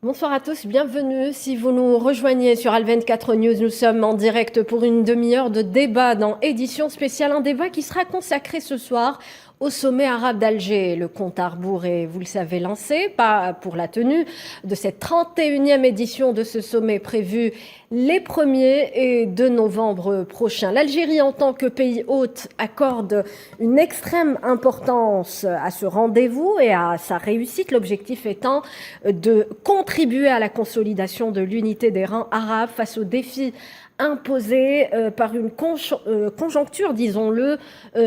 Bonsoir à tous, bienvenue. Si vous nous rejoignez sur Al24 News, nous sommes en direct pour une demi-heure de débat dans édition spéciale. Un débat qui sera consacré ce soir au sommet arabe d'Alger. Le compte à rebours est, vous le savez, lancé pour la tenue de cette 31e édition de ce sommet prévu les 1er et 2 novembre prochains. L'Algérie, en tant que pays hôte, accorde une extrême importance à ce rendez-vous et à sa réussite, l'objectif étant de contribuer à la consolidation de l'unité des rangs arabes face aux défis imposés par une conjoncture, disons-le,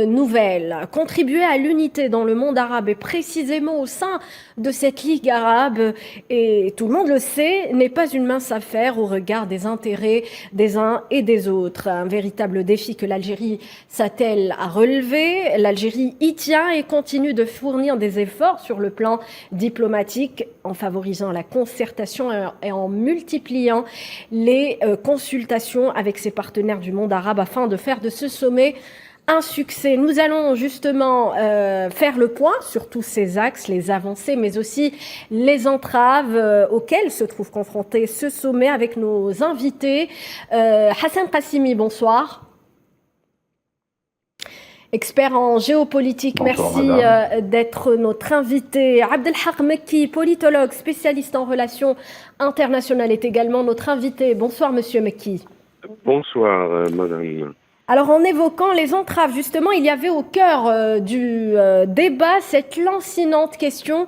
nouvelle. Contribuer à l'unité dans le monde arabe et précisément au sein de cette Ligue arabe, et tout le monde le sait, n'est pas une mince affaire au regard des intérêts des uns et des autres. Un véritable défi que l'Algérie s'attelle à relever. L'Algérie y tient et continue de fournir des efforts sur le plan diplomatique en favorisant la concertation et en multipliant les consultations avec ses partenaires du monde arabe afin de faire de ce sommet un succès. Nous allons justement faire le point sur tous ces axes, les avancées, mais aussi les entraves auxquelles se trouve confronté ce sommet avec nos invités. Hassan Qassimi, bonsoir. Expert en géopolitique, Bonsoir, merci d'être notre invité. Abdelhak Mekki, politologue, spécialiste en relations internationales, est également notre invité. Bonsoir, monsieur Mekki. Bonsoir, madame. Alors, en évoquant les entraves, justement, il y avait au cœur du débat cette lancinante question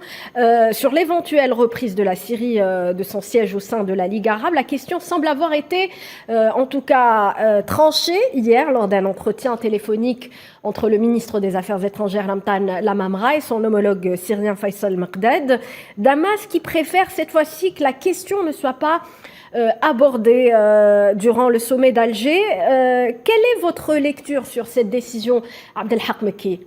sur l'éventuelle reprise de la Syrie de son siège au sein de la Ligue arabe. La question semble avoir été, en tout cas, tranchée hier lors d'un entretien téléphonique entre le ministre des Affaires étrangères Lamtan Lamamra et son homologue syrien Faisal Mekdad. Damas qui préfère cette fois-ci que la question ne soit pas abordée durant le sommet d'Alger. Quelle est votre lecture sur cette décision, Abdelhak Mekki?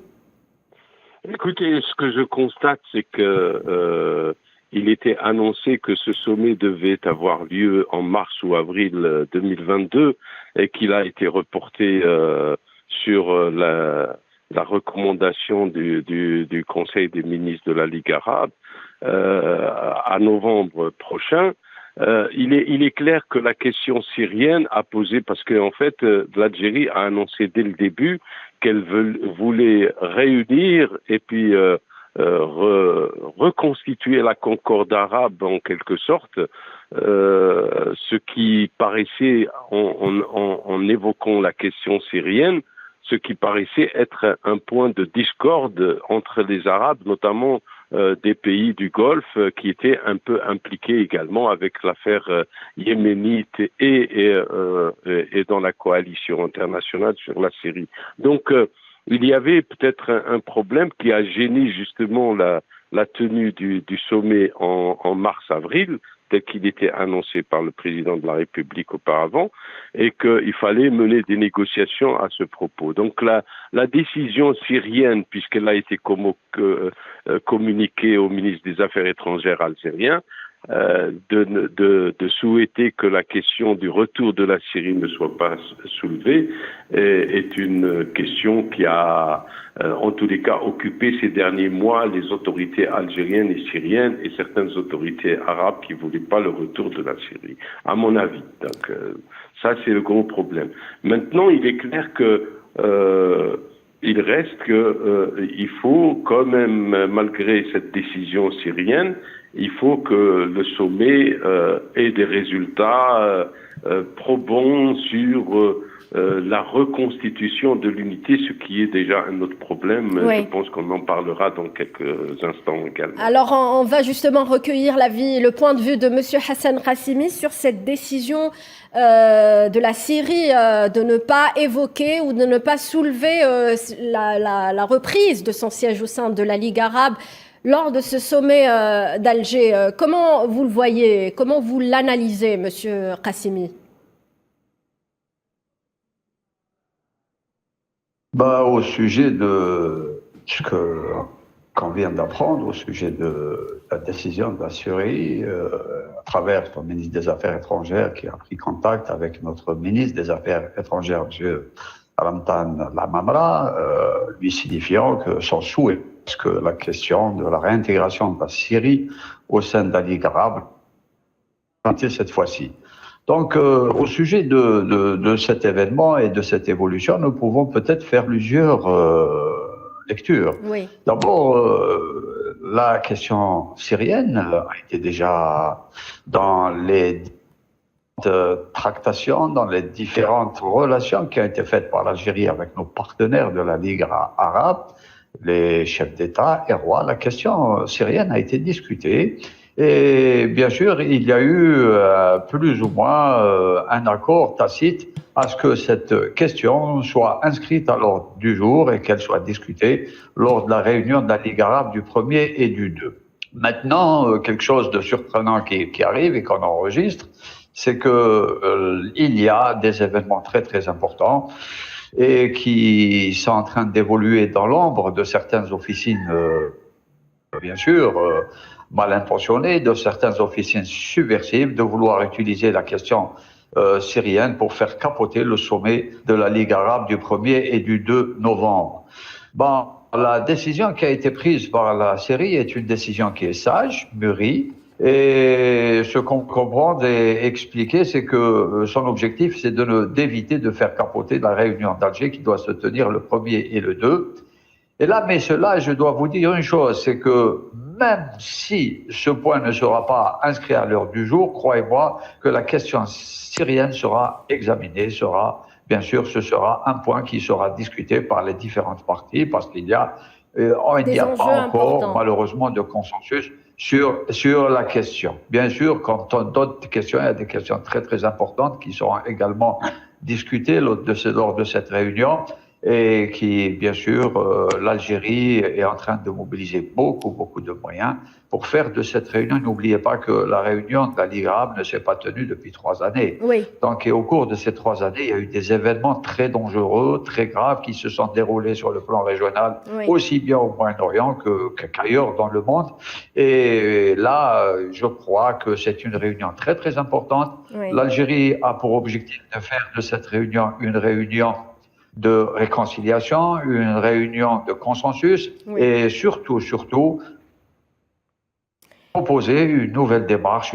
Écoutez, ce que je constate, c'est que il était annoncé que ce sommet devait avoir lieu en mars ou avril 2022 et qu'il a été reporté sur la recommandation du Conseil des ministres de la Ligue arabe à novembre prochain. Il est clair que la question syrienne a posé, parce qu'en fait, l'Algérie a annoncé dès le début qu'elle voulait réunir et puis reconstituer la concorde arabe en quelque sorte, ce qui paraissait, en évoquant la question syrienne, ce qui paraissait être un point de discorde entre les Arabes, notamment des pays du Golfe, qui étaient un peu impliqués également avec l'affaire yéménite et dans la coalition internationale sur la Syrie. Donc, il y avait peut-être un problème qui a gêné justement la tenue du sommet en mars-avril, tel qu'il était annoncé par le président de la République auparavant, et qu'il fallait mener des négociations à ce propos. Donc la décision syrienne, puisqu'elle a été communiquée au ministre des Affaires étrangères algérien, de souhaiter que la question du retour de la Syrie ne soit pas soulevée est une question qui a, en tous les cas, occupé ces derniers mois les autorités algériennes et syriennes et certaines autorités arabes qui ne voulaient pas le retour de la Syrie, à mon avis. Donc ça, c'est le gros problème. Maintenant, il est clair que il reste il faut quand même, malgré cette décision syrienne, il faut que le sommet ait des résultats probants sur la reconstitution de l'unité, ce qui est déjà un autre problème. Oui. Je pense qu'on en parlera dans quelques instants également. Alors, on va justement recueillir le point de vue de monsieur Hassan Qassimi sur cette décision de la Syrie de ne pas évoquer ou de ne pas soulever la reprise de son siège au sein de la Ligue arabe lors de ce sommet d'Alger. Comment vous le voyez? Comment vous l'analysez, monsieur Qassimi? Au sujet de ce qu'on vient d'apprendre, au sujet de la décision de la Syrie, à travers le ministre des Affaires étrangères qui a pris contact avec notre ministre des Affaires étrangères, M. Lamtan Lamamra, lui signifiant que son souhait, parce que la question de la réintégration de la Syrie au sein de la Ligue arabe cette fois-ci. Donc, au sujet de cet événement et de cette évolution, nous pouvons peut-être faire plusieurs lectures. Oui. D'abord, la question syrienne a été déjà dans les tractations, dans les différentes relations qui ont été faites par l'Algérie avec nos partenaires de la Ligue arabe, les chefs d'État et rois. La question syrienne a été discutée. Et bien sûr, il y a eu plus ou moins un accord tacite à ce que cette question soit inscrite à l'ordre du jour et qu'elle soit discutée lors de la réunion de la Ligue arabe du 1er et du 2. Maintenant, quelque chose de surprenant qui arrive et qu'on enregistre, c'est que il y a des événements très très importants et qui sont en train d'évoluer dans l'ombre de certaines officines, bien sûr, mal intentionnées, de certaines officines subversives, de vouloir utiliser la question syrienne pour faire capoter le sommet de la Ligue arabe du 1er et du 2 novembre. Bon, la décision qui a été prise par la Syrie est une décision qui est sage, mûrie, et ce qu'on comprend et expliquer, c'est que son objectif, c'est d'éviter de faire capoter la réunion d'Alger qui doit se tenir le 1er et le 2. Et là, mais cela, je dois vous dire une chose, c'est que même si ce point ne sera pas inscrit à l'heure du jour, croyez-moi que la question syrienne sera examinée, bien sûr, ce sera un point qui sera discuté par les différentes parties, parce qu'il n'y a, pas encore, malheureusement, de consensus sur la question. Bien sûr, quand on donne des questions, il y a des questions très très importantes qui seront également discutées lors de cette réunion et qui, bien sûr, l'Algérie est en train de mobiliser beaucoup de moyens pour faire de cette réunion. N'oubliez pas que la réunion de la Ligue arabe ne s'est pas tenue depuis 3 années. Oui. Donc, et au cours de ces 3 années, il y a eu des événements très dangereux, très graves qui se sont déroulés sur le plan régional, oui, aussi bien au Moyen-Orient qu'ailleurs dans le monde. Et là, je crois que c'est une réunion très très importante. Oui. L'Algérie a pour objectif de faire de cette réunion une réunion de réconciliation, une réunion de consensus, oui, et surtout, proposer une nouvelle démarche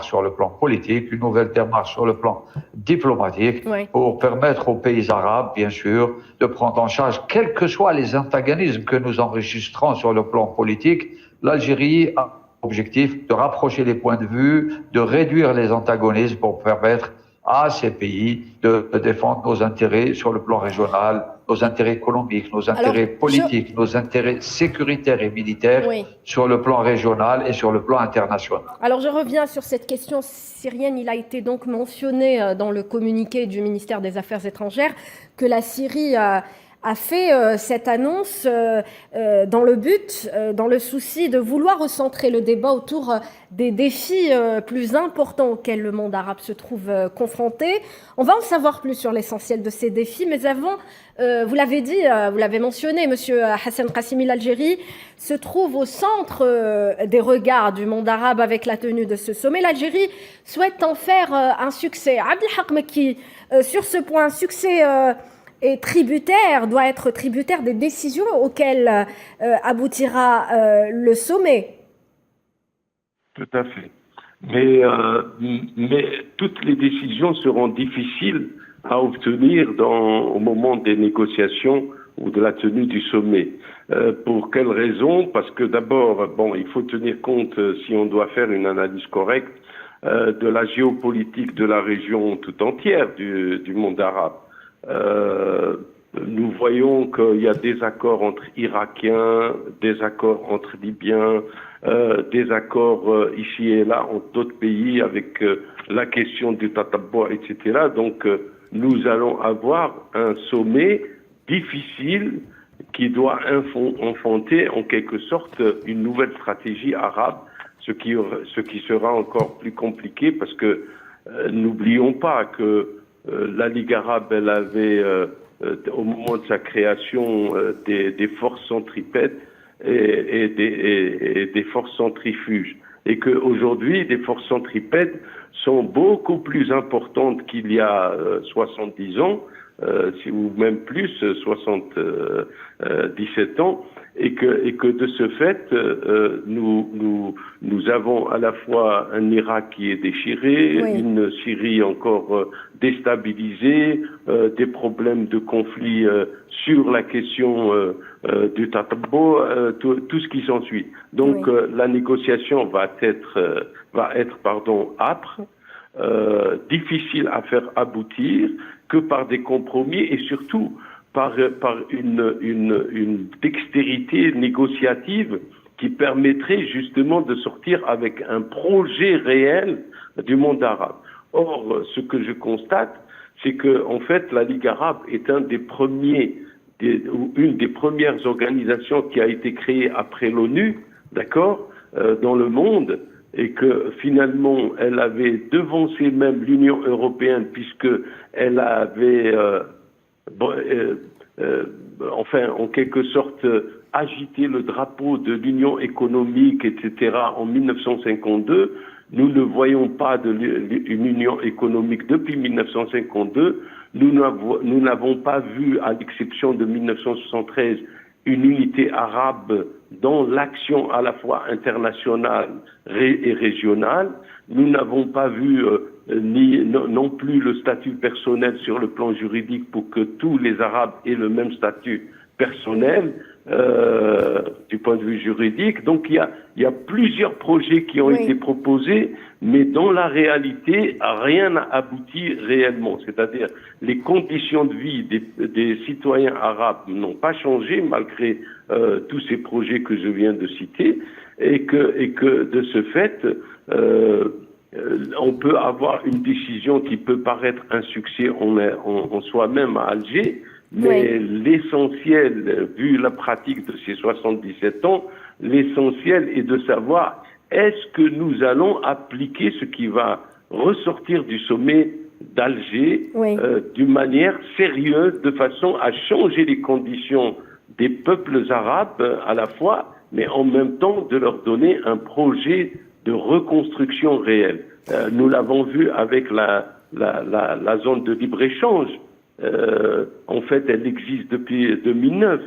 sur le plan politique, une nouvelle démarche sur le plan diplomatique, oui, pour permettre aux pays arabes, bien sûr, de prendre en charge, quels que soient les antagonismes que nous enregistrons sur le plan politique. L'Algérie a l'objectif de rapprocher les points de vue, de réduire les antagonismes pour permettre à ces pays de défendre nos intérêts sur le plan régional, nos intérêts économiques, nos intérêts politiques, nos intérêts sécuritaires et militaires, oui, sur le plan régional et sur le plan international. Alors je reviens sur cette question syrienne. Il a été donc mentionné dans le communiqué du ministère des Affaires étrangères que la Syrie a fait cette annonce dans le souci de vouloir recentrer le débat autour des défis plus importants auxquels le monde arabe se trouve confronté. On va en savoir plus sur l'essentiel de ces défis, mais avant, vous l'avez dit, vous l'avez mentionné, Monsieur Hassan Qassimi, l'Algérie se trouve au centre des regards du monde arabe avec la tenue de ce sommet. L'Algérie souhaite en faire un succès. Abdelhak Mekki, sur ce point, un succès doit être tributaire des décisions auxquelles aboutira le sommet. Tout à fait. Mais toutes les décisions seront difficiles à obtenir au moment des négociations ou de la tenue du sommet. Pour quelles raisons? Parce que d'abord, il faut tenir compte, si on doit faire une analyse correcte, de la géopolitique de la région tout entière du monde arabe. Nous voyons qu'il y a des accords entre Irakiens, des accords entre Libyens, des accords ici et là entre d'autres pays avec la question du Tataboua, etc. Donc nous allons avoir un sommet difficile qui doit enfanter en quelque sorte une nouvelle stratégie arabe, ce qui sera encore plus compliqué parce que n'oublions pas que la Ligue arabe, elle avait, au moment de sa création, des forces centripètes et des forces centrifuges. Et qu'aujourd'hui, des forces centripètes sont beaucoup plus importantes qu'il y a 70 ans, ou même plus, 77 ans, et que de ce fait, nous avons à la fois un Irak qui est déchiré, Oui. une Syrie encore déstabilisée, des problèmes de conflit sur la question du Tatabbo, tout ce qui s'ensuit. Donc Oui. la négociation va être âpre, difficile à faire aboutir, que par des compromis et surtout par une dextérité négociative qui permettrait justement de sortir avec un projet réel du monde arabe. Or, ce que je constate, c'est que en fait, la Ligue arabe est une des premières organisations qui a été créée après l'ONU, d'accord, dans le monde, et que finalement, elle avait devancé même l'Union européenne puisque elle avait en quelque sorte, agiter le drapeau de l'Union économique, etc., en 1952. Nous ne voyons pas une Union économique depuis 1952. Nous n'avons pas vu, à l'exception de 1973, une unité arabe dans l'action à la fois internationale et régionale. Nous n'avons pas vu non plus le statut personnel sur le plan juridique pour que tous les Arabes aient le même statut personnel du point de vue juridique. Donc il y a plusieurs projets qui ont été proposés, mais dans la réalité, rien n'a abouti réellement. C'est-à-dire les conditions de vie des citoyens arabes n'ont pas changé malgré tous ces projets que je viens de citer, et que de ce fait, on peut avoir une décision qui peut paraître un succès en soi-même à Alger, mais l'essentiel, vu la pratique de ces 77 ans, l'essentiel est de savoir est-ce que nous allons appliquer ce qui va ressortir du sommet d'Alger d'une manière sérieuse, de façon à changer les conditions des peuples arabes à la fois, mais en même temps de leur donner un projet de reconstruction réelle. Nous l'avons vu avec la zone de libre-échange. En fait, elle existe depuis 2009.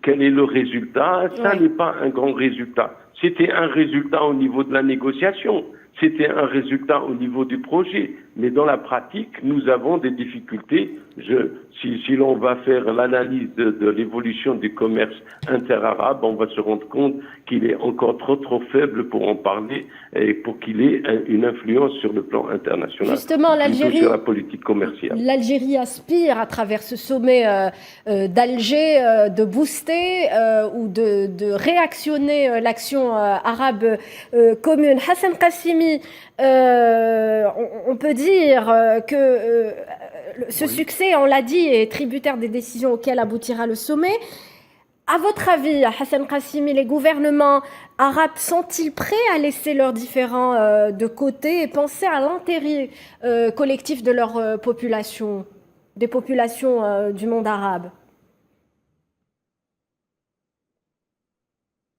Quel est le résultat? Ça n'est pas un grand résultat. C'était un résultat au niveau de la négociation. C'était un résultat au niveau du projet. Mais dans la pratique, nous avons des difficultés. Si l'on va faire l'analyse de l'évolution du commerce interarabe, on va se rendre compte qu'il est encore trop faible pour en parler et pour qu'il ait une influence sur le plan international. Justement, l'Algérie, sur la politique commerciale. L'Algérie aspire à travers ce sommet d'Alger de booster ou de réactionner l'action arabe commune. Hassan Qassimi, on peut dire que ce succès, on l'a dit, est tributaire des décisions auxquelles aboutira le sommet. À votre avis, Hassan Qassimi, les gouvernements arabes sont-ils prêts à laisser leurs différends de côté et penser à l'intérêt collectif de leur population, des populations du monde arabe?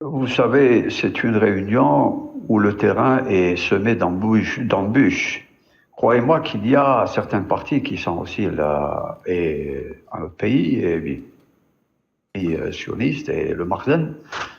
Vous savez, c'est une réunion où le terrain est semé d'embûches. Croyez-moi qu'il y a certaines parties qui sont aussi là, et dans notre pays, et sionistes et le Makhzen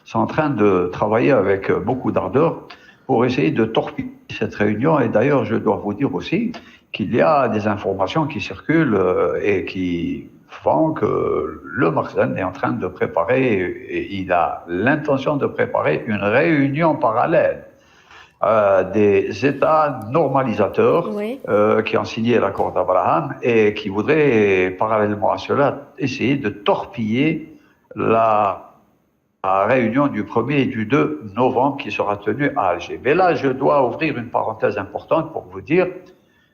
sont en train de travailler avec beaucoup d'ardeur pour essayer de torpiller cette réunion. Et d'ailleurs, je dois vous dire aussi qu'il y a des informations qui circulent et qui font que le Makhzen est en train de préparer, et il a l'intention de préparer une réunion parallèle des États normalisateurs qui ont signé l'accord d'Abraham et qui voudraient parallèlement à cela essayer de torpiller la réunion du 1er et du 2 novembre qui sera tenue à Alger. Mais là, je dois ouvrir une parenthèse importante pour vous dire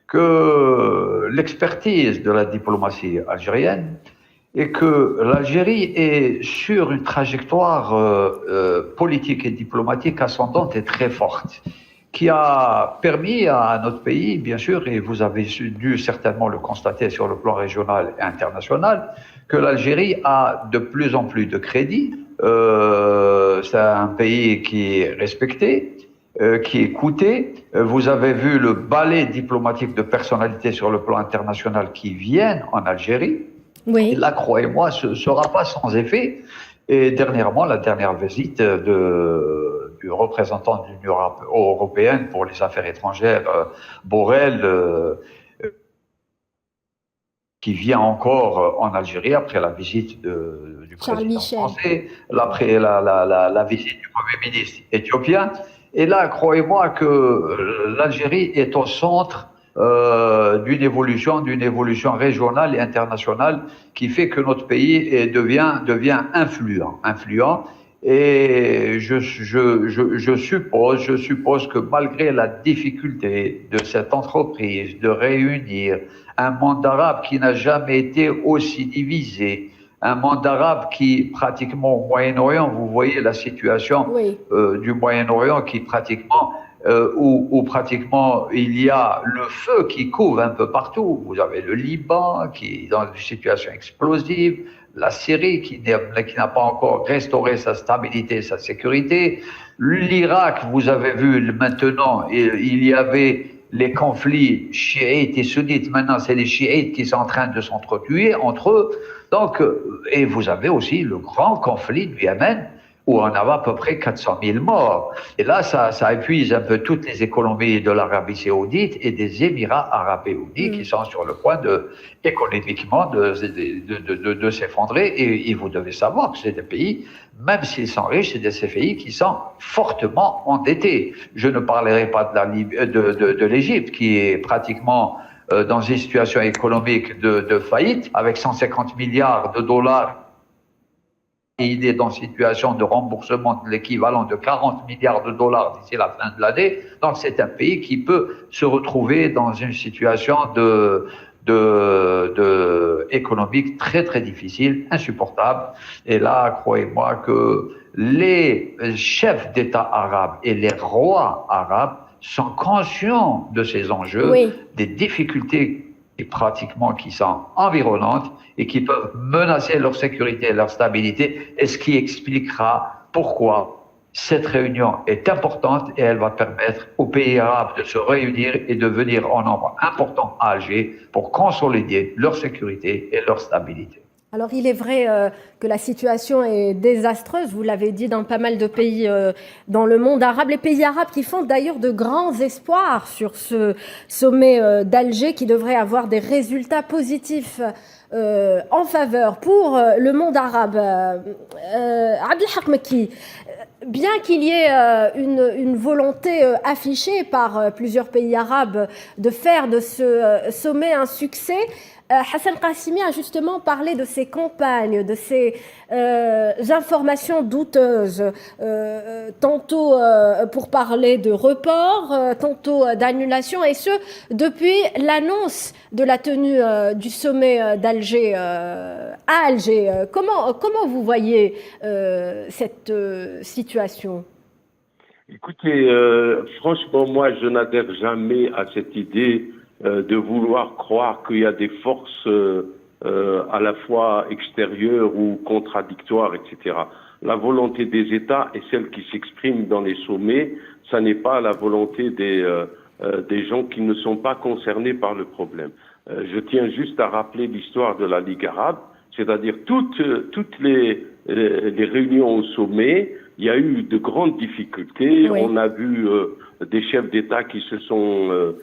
que l'expertise de la diplomatie algérienne et que l'Algérie est sur une trajectoire politique et diplomatique ascendante et très forte, qui a permis à notre pays, bien sûr, et vous avez dû certainement le constater sur le plan régional et international, que l'Algérie a de plus en plus de crédit. C'est un pays qui est respecté, qui est écouté. Vous avez vu le balai diplomatique de personnalités sur le plan international qui viennent en Algérie. Et là, croyez-moi, ce ne sera pas sans effet. Et dernièrement, la dernière visite du représentant de l'Union européenne pour les affaires étrangères, Borrell, qui vient encore en Algérie après la visite du président français, après la visite du Premier ministre éthiopien. Et là, croyez-moi que l'Algérie est au centre d'une évolution régionale et internationale qui fait que notre pays devient influent. Et je suppose que malgré la difficulté de cette entreprise de réunir un monde arabe qui n'a jamais été aussi divisé, un monde arabe qui, pratiquement au Moyen-Orient, vous voyez la situation du Moyen-Orient qui pratiquement, où pratiquement il y a le feu qui couvre un peu partout. Vous avez le Liban qui est dans une situation explosive, la Syrie qui n'a pas encore restauré sa stabilité, sa sécurité. L'Irak, vous avez vu maintenant, il y avait les conflits chiites et sunnites. Maintenant, c'est les chiites qui sont en train de s'entretuer entre eux. Donc, et vous avez aussi le grand conflit du Yémen, où on a à peu près 400 000 morts. Et là, ça épuise un peu toutes les économies de l'Arabie saoudite et des Émirats arabes unis qui sont sur le point économiquement de s'effondrer. Et vous devez savoir que c'est des pays, même s'ils sont riches, c'est des pays qui sont fortement endettés. Je ne parlerai pas de l'Égypte, qui est pratiquement dans une situation économique de faillite, avec 150 milliards de dollars. Et il est dans une situation de remboursement de l'équivalent de 40 milliards de dollars d'ici la fin de l'année. Donc, c'est un pays qui peut se retrouver dans une situation économique très, très difficile, insupportable. Et là, croyez-moi que les chefs d'État arabes et les rois arabes sont conscients de ces enjeux, des difficultés qui sont environnantes et qui peuvent menacer leur sécurité et leur stabilité, et ce qui expliquera pourquoi cette réunion est importante et elle va permettre aux pays arabes de se réunir et de venir en nombre important à Alger pour consolider leur sécurité et leur stabilité. Alors il est vrai que la situation est désastreuse, vous l'avez dit, dans pas mal de pays dans le monde arabe. Les pays arabes qui font d'ailleurs de grands espoirs sur ce sommet d'Alger qui devrait avoir des résultats positifs en faveur pour le monde arabe. Abdelhak Mekki, bien qu'il y ait une volonté affichée par plusieurs pays arabes de faire de ce sommet un succès, Hassan Qassimi a justement parlé de ces campagnes, de ces informations douteuses, tantôt pour parler de report, tantôt d'annulation, et ce, depuis l'annonce de la tenue du sommet d'Alger à Alger. Comment vous voyez cette situation ? Écoutez, franchement, moi, je n'adhère jamais à cette idée de vouloir croire qu'il y a des forces à la fois extérieures ou contradictoires, etc. La volonté des États est celle qui s'exprime dans les sommets. Ça n'est pas la volonté des gens qui ne sont pas concernés par le problème. Je tiens juste à rappeler l'histoire de la Ligue arabe, c'est-à-dire toutes les réunions au sommet. Il y a eu de grandes difficultés. On a vu des chefs d'État qui se sont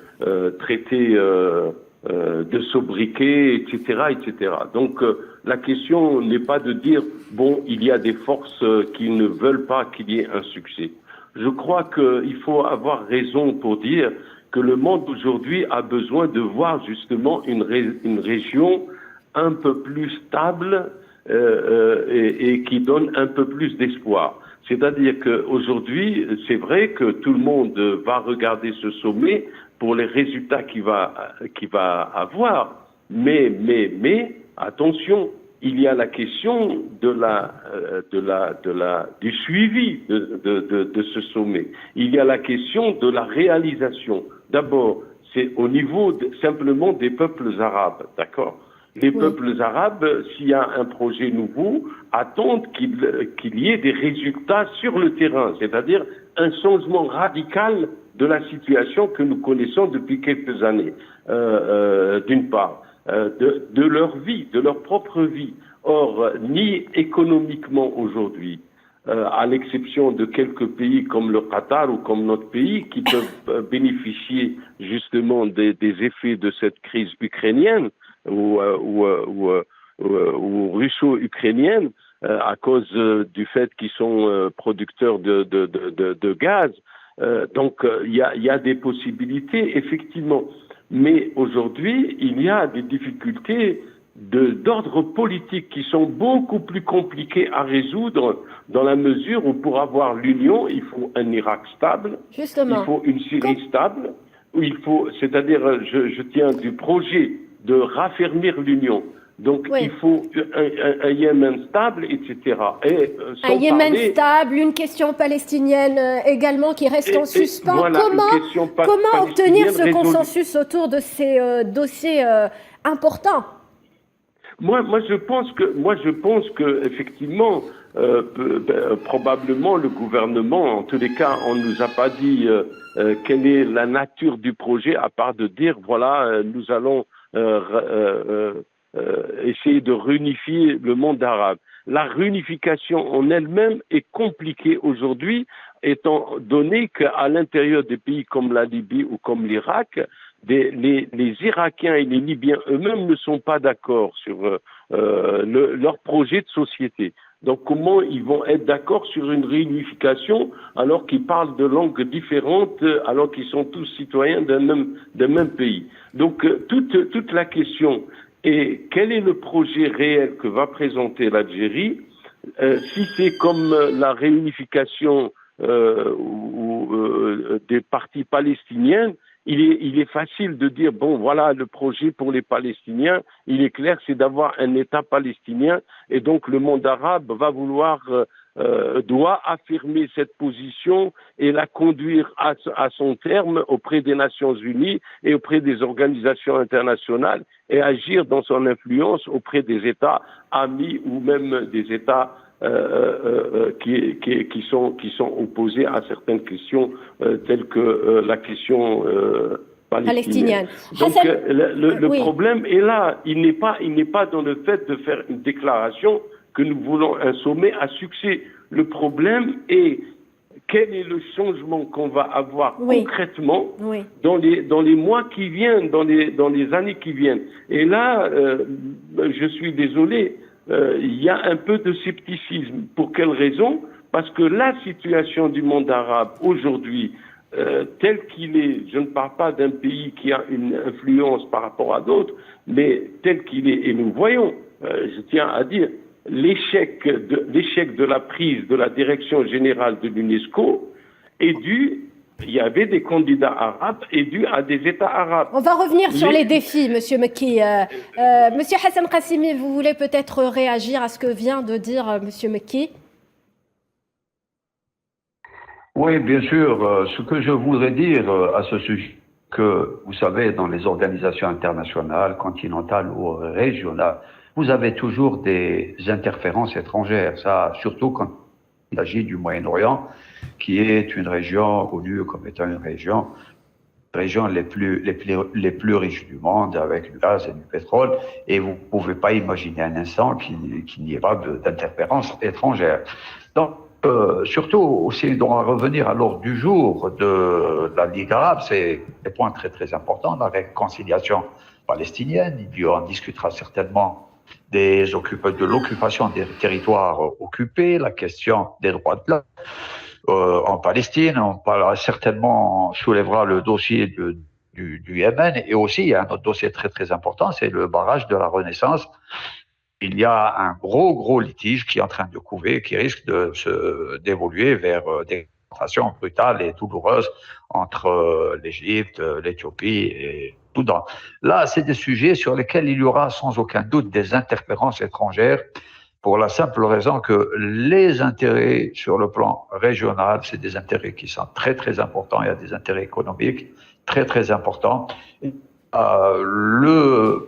traités de sobriquets, etc., etc. Donc la question n'est pas de dire bon, il y a des forces qui ne veulent pas qu'il y ait un succès. Je crois qu'il faut avoir raison pour dire que le monde aujourd'hui a besoin de voir justement une région un peu plus stable et qui donne un peu plus d'espoir. C'est-à-dire qu'aujourd'hui, c'est vrai que tout le monde va regarder ce sommet pour les résultats qu'il va avoir. Mais, attention, il y a la question du suivi de ce sommet. Il y a la question de la réalisation. D'abord, c'est au niveau simplement des peuples arabes, d'accord ? Les peuples arabes, s'il y a un projet nouveau, attendent qu'il y ait des résultats sur le terrain, c'est-à-dire un changement radical de la situation que nous connaissons depuis quelques années, d'une part. de leur vie, de leur propre vie. Or, ni économiquement aujourd'hui, à l'exception de quelques pays comme le Qatar ou comme notre pays qui peuvent bénéficier justement des effets de cette crise ukrainienne ou russo-ukrainienne à cause du fait qu'ils sont producteurs de gaz. Donc, il y a des possibilités, effectivement. Mais aujourd'hui, il y a des difficultés d'ordre politique qui sont beaucoup plus compliquées à résoudre dans la mesure où pour avoir l'union, il faut un Irak stable, Justement. il faut une Syrie stable, où il faut, c'est-à-dire, je tiens du projet de raffermir l'union. Donc, il faut un Yémen stable, etc. Et, un Yémen stable, une question palestinienne également qui reste en suspens. Voilà, comment obtenir ce consensus autour de ces dossiers importants? Moi, je pense que effectivement, probablement le gouvernement, en tous les cas, on nous a pas dit quelle est la nature du projet, à part de dire voilà, nous allons essayer de réunifier le monde arabe. La réunification en elle-même est compliquée aujourd'hui, étant donné qu'à l'intérieur des pays comme la Libye ou comme l'Irak, les Irakiens et les Libyens eux-mêmes ne sont pas d'accord sur leur projet de société. Donc comment ils vont être d'accord sur une réunification alors qu'ils parlent de langues différentes, alors qu'ils sont tous citoyens d'un même pays. Donc toute la question est quel est le projet réel que va présenter l'Algérie? Si c'est comme la réunification des partis palestiniens, il est facile de dire, bon, voilà, le projet pour les Palestiniens, il est clair, c'est d'avoir un État palestinien, et donc le monde arabe va doit affirmer cette position et la conduire à son terme auprès des Nations Unies et auprès des organisations internationales et agir dans son influence auprès des États amis ou même des États qui sont opposés à certaines questions telles que la question palestinienne. Donc le problème est là. Il n'est pas dans le fait de faire une déclaration que nous voulons un sommet à succès. Le problème est quel est le changement qu'on va avoir concrètement dans les mois qui viennent, dans les années qui viennent. Et là, je suis désolé, il y a un peu de scepticisme. Pour quelle raison? Parce que la situation du monde arabe aujourd'hui, tel qu'il est, je ne parle pas d'un pays qui a une influence par rapport à d'autres, mais tel qu'il est, et nous voyons, je tiens à dire, l'échec de la prise de la direction générale de l'UNESCO est dû, il y avait des candidats arabes, est dû à des États arabes. On va revenir sur les défis, Monsieur Mekki. Monsieur Hassan Qassimi, vous voulez peut-être réagir à ce que vient de dire Monsieur Mekki? Oui, bien sûr. Ce que je voudrais dire à ce sujet, que vous savez, dans les organisations internationales, continentales ou régionales, vous avez toujours des interférences étrangères. Ça, surtout quand il s'agit du Moyen-Orient, qui est une région connue comme étant une région les plus riches du monde, avec du gaz et du pétrole, et vous ne pouvez pas imaginer un instant qu'il n'y ait pas d'interférences étrangères. Donc, surtout aussi, on va revenir à l'ordre du jour de la Ligue arabe, c'est des points très très importants, la réconciliation palestinienne, on discutera certainement de l'occupation des territoires occupés, la question des droits de l'homme en Palestine, on soulèvera le dossier du Yémen, et aussi il y a un autre dossier très très important, c'est le barrage de la Renaissance. Il y a un gros litige qui est en train de couver, qui risque d'évoluer vers des confrontations brutales et douloureuses entre l'Égypte, l'Éthiopie et Soudan. Là, c'est des sujets sur lesquels il y aura sans aucun doute des interférences étrangères, pour la simple raison que les intérêts sur le plan régional, c'est des intérêts qui sont très très importants. Il y a des intérêts économiques très très importants.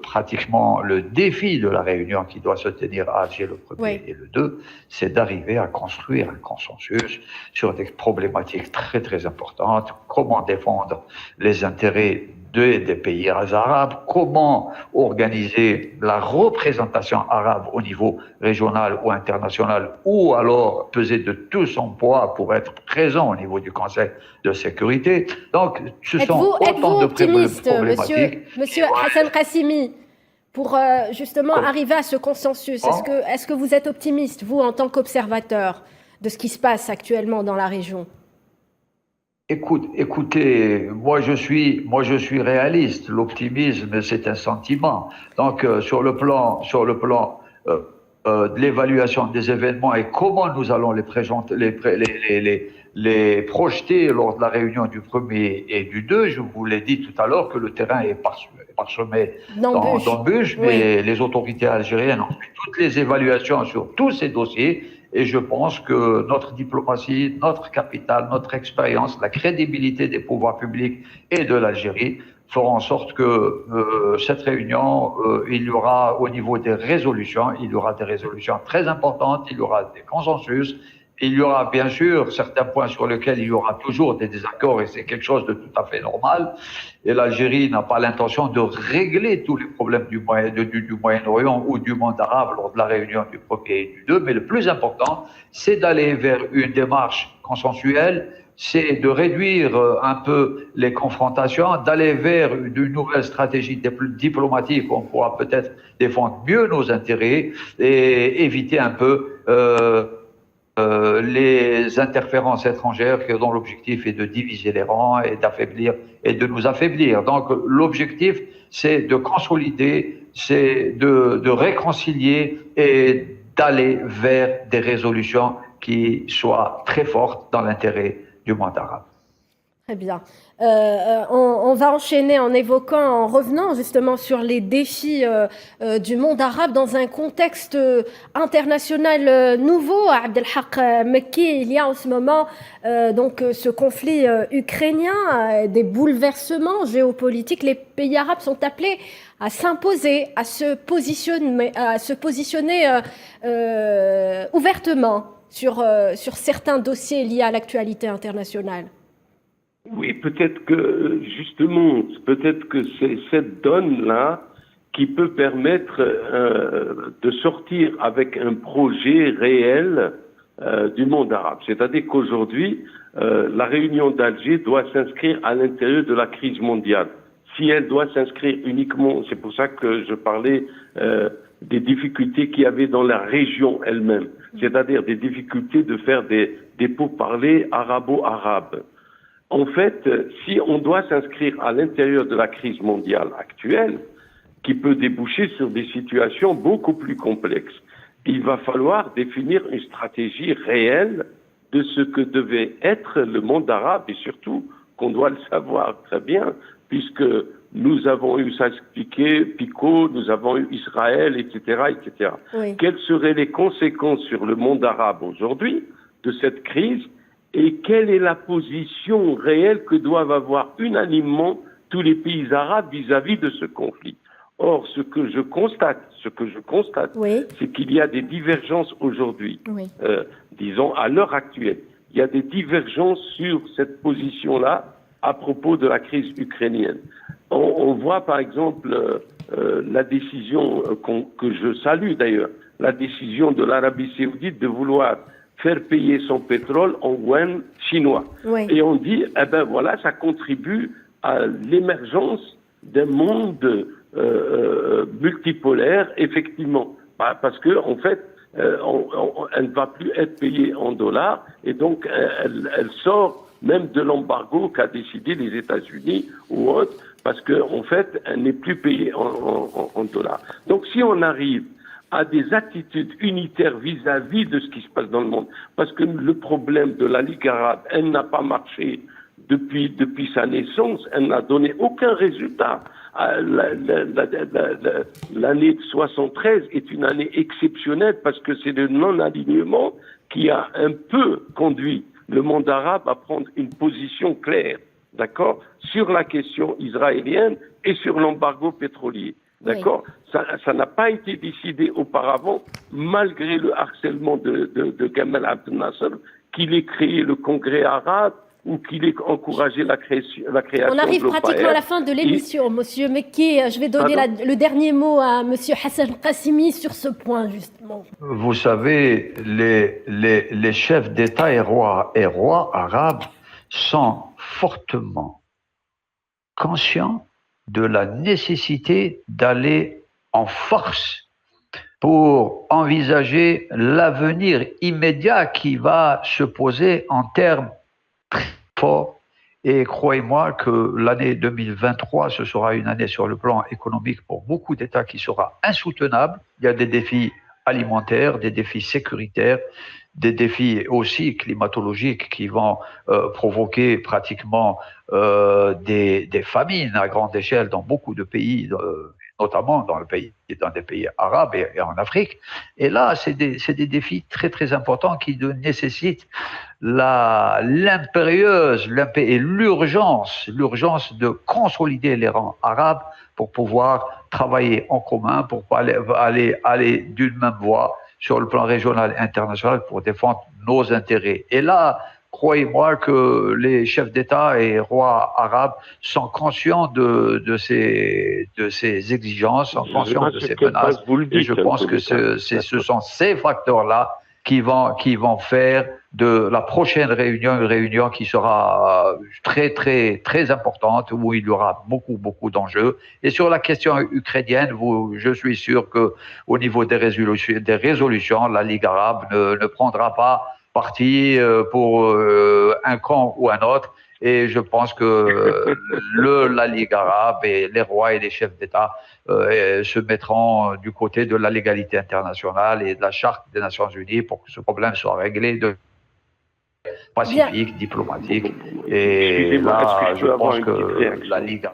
Pratiquement le défi de la réunion qui doit se tenir à Alger le 1er et le 2, c'est d'arriver à construire un consensus sur des problématiques très très importantes. Comment défendre les intérêts des pays arabes, comment organiser la représentation arabe au niveau régional ou international, ou alors peser de tout son poids pour être présent au niveau du Conseil de sécurité. Donc, ce sont autant de optimiste, problématiques. Monsieur Hassan Qassimi, pour justement arriver à ce consensus? Est-ce que vous êtes optimiste, vous, en tant qu'observateur, de ce qui se passe actuellement dans la région? Écoutez, moi je suis réaliste. L'optimisme, c'est un sentiment. Donc, sur le plan de l'évaluation des événements et comment nous allons les projeter lors de la réunion du 1er et du 2, je vous l'ai dit tout à l'heure que le terrain est parsemé d'embûches, mais les autorités algériennes ont fait toutes les évaluations sur tous ces dossiers. Et je pense que notre diplomatie, notre capital, notre expérience, la crédibilité des pouvoirs publics et de l'Algérie feront en sorte que cette réunion, il y aura au niveau des résolutions, il y aura des résolutions très importantes, il y aura des consensus, il y aura bien sûr certains points sur lesquels il y aura toujours des désaccords et c'est quelque chose de tout à fait normal. Et l'Algérie n'a pas l'intention de régler tous les problèmes du Moyen-Orient ou du monde arabe lors de la réunion du 1er et du 2, mais le plus important, c'est d'aller vers une démarche consensuelle, c'est de réduire un peu les confrontations, d'aller vers une nouvelle stratégie diplomatique où on pourra peut-être défendre mieux nos intérêts et éviter un peu les interférences étrangères dont l'objectif est de diviser les rangs et d'affaiblir et de nous affaiblir. Donc l'objectif, c'est de consolider, c'est de réconcilier et d'aller vers des résolutions qui soient très fortes dans l'intérêt du monde arabe. Très bien. On va enchaîner en revenant justement sur les défis du monde arabe dans un contexte international nouveau. Abdelhak Mekki, il y a en ce moment donc ce conflit ukrainien, des bouleversements géopolitiques. Les pays arabes sont appelés à s'imposer, à se positionner ouvertement sur certains dossiers liés à l'actualité internationale. Oui, peut-être que c'est cette donne-là qui peut permettre de sortir avec un projet réel du monde arabe. C'est-à-dire qu'aujourd'hui, la réunion d'Alger doit s'inscrire à l'intérieur de la crise mondiale. Si elle doit s'inscrire uniquement, c'est pour ça que je parlais des difficultés qu'il y avait dans la région elle-même, c'est-à-dire des difficultés de faire des pourparlers arabo-arabes. En fait, si on doit s'inscrire à l'intérieur de la crise mondiale actuelle, qui peut déboucher sur des situations beaucoup plus complexes, il va falloir définir une stratégie réelle de ce que devait être le monde arabe et surtout qu'on doit le savoir très bien, puisque nous avons eu, ça expliqué, Picot, nous avons eu Israël, etc., etc. Oui. Quelles seraient les conséquences sur le monde arabe aujourd'hui de cette crise? Et quelle est la position réelle que doivent avoir unanimement tous les pays arabes vis-à-vis de ce conflit? Or, ce que je constate, oui, c'est qu'il y a des divergences aujourd'hui, oui, disons à l'heure actuelle. Il y a des divergences sur cette position-là à propos de la crise ukrainienne. On voit par exemple la décision que je salue d'ailleurs, la décision de l'Arabie Saoudite de vouloir faire payer son pétrole en yuan chinois. Oui. Et on dit, eh ben voilà, ça contribue à l'émergence d'un monde multipolaire, effectivement. Parce que, en fait, elle ne va plus être payée en dollars et donc elle sort même de l'embargo qu'a décidé les États-Unis ou autres, parce qu'en fait, elle n'est plus payée en dollars. Donc si on arrive à des attitudes unitaires vis-à-vis de ce qui se passe dans le monde. Parce que le problème de la Ligue arabe, elle n'a pas marché depuis sa naissance, elle n'a donné aucun résultat. L'année de 73 est une année exceptionnelle parce que c'est le non-alignement qui a un peu conduit le monde arabe à prendre une position claire, d'accord, sur la question israélienne et sur l'embargo pétrolier. D'accord, oui. Ça n'a pas été décidé auparavant, malgré le harcèlement de Gamal Abdel Nasser, qu'il ait créé le Congrès arabe, ou qu'il ait encouragé la création On arrive de pratiquement à la l'OPAEF. fin de l'émission, monsieur Mekki. Je vais donner le dernier mot à monsieur Hassan Qassimi sur ce point, justement. Vous savez, les chefs d'État et rois arabes sont fortement conscients de la nécessité d'aller en force pour envisager l'avenir immédiat qui va se poser en termes très forts. Et croyez-moi que l'année 2023, ce sera une année sur le plan économique pour beaucoup d'États qui sera insoutenable. Il y a des défis alimentaires, des défis sécuritaires, des défis aussi climatologiques qui vont provoquer pratiquement des famines à grande échelle dans beaucoup de pays, notamment dans des pays arabes et en Afrique. Et là, c'est des défis très très importants qui nécessitent l'impérieuse et l'urgence de consolider les rangs arabes pour pouvoir travailler en commun, pour aller d'une même voie sur le plan régional et international pour défendre nos intérêts. Et là, croyez-moi que les chefs d'État et rois arabes sont conscients de ces exigences, sont conscients de ces menaces. Et je pense que ce sont ces facteurs-là qui vont faire de la prochaine réunion une réunion qui sera très, très, très importante, où il y aura beaucoup, beaucoup d'enjeux. Et sur la question ukrainienne, je suis sûr qu'au niveau des résolutions, la Ligue arabe ne prendra pas parti pour un camp ou un autre. Et je pense que la Ligue arabe et les rois et les chefs d'État se mettront du côté de la légalité internationale et de la Charte des Nations Unies pour que ce problème soit réglé de pacifique, diplomatique. Et là, je pense que la Ligue...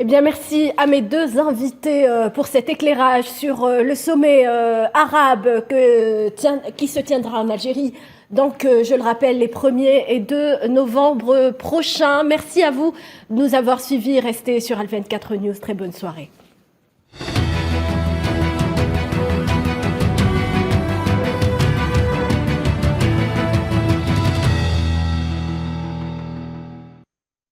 Eh bien, merci à mes deux invités pour cet éclairage sur le sommet arabe qui se tiendra en Algérie. Donc, je le rappelle, les 1er et 2 novembre prochains. Merci à vous de nous avoir suivis. Restez sur Al24 News. Très bonne soirée.